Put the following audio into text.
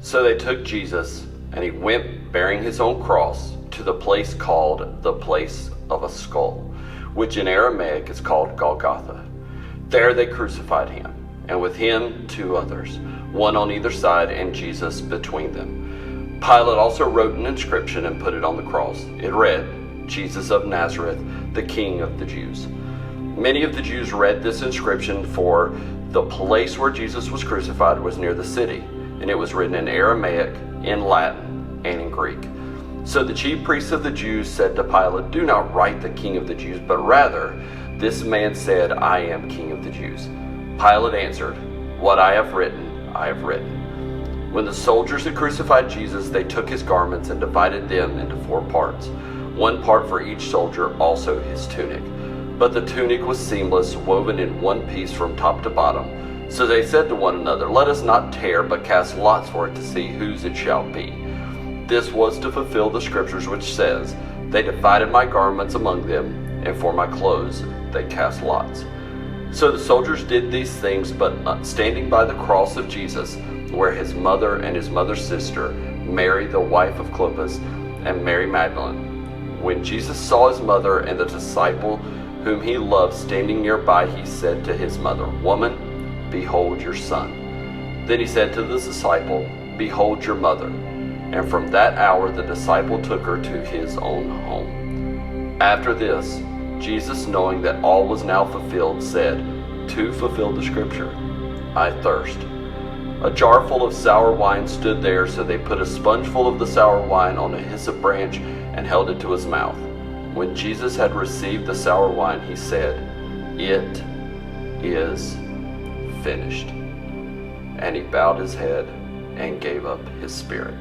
So they took Jesus, and he went bearing his own cross to the place called the Place of a Skull, which in Aramaic is called Golgotha. There they crucified him, and with him 2 others, one on either side and Jesus between them. Pilate also wrote an inscription and put it on the cross. It read, "Jesus of Nazareth, the King of the Jews." Many of the Jews read this inscription, for the place where Jesus was crucified was near the city, and it was written in Aramaic, in Latin, and in Greek. So the chief priests of the Jews said to Pilate, "Do not write the King of the Jews, but rather, this man said, 'I am King of the Jews.'" Pilate answered, "What I have written, I have written." When the soldiers had crucified Jesus, they took his garments and divided them into 4 parts, 1 part for each soldier, also his tunic. But the tunic was seamless, woven in one piece from top to bottom. So they said to one another, "Let us not tear, but cast lots for it to see whose it shall be." This was to fulfill the scriptures which says, "They divided my garments among them, and for my clothes they cast lots." So the soldiers did these things, but standing by the cross of Jesus were his mother and his mother's sister, Mary the wife of Clopas, and Mary Magdalene. When Jesus saw his mother and the disciple whom he loved standing nearby, he said to his mother, "Woman, behold your son." Then he said to the disciple, "Behold your mother." And from that hour the disciple took her to his own home. After this, Jesus, knowing that all was now fulfilled, said, to fulfill the scripture, "I thirst." A jar full of sour wine stood there, so they put a sponge full of the sour wine on a hyssop branch and held it to his mouth. When Jesus had received the sour wine, he said, "It is finished." And he bowed his head and gave up his spirit.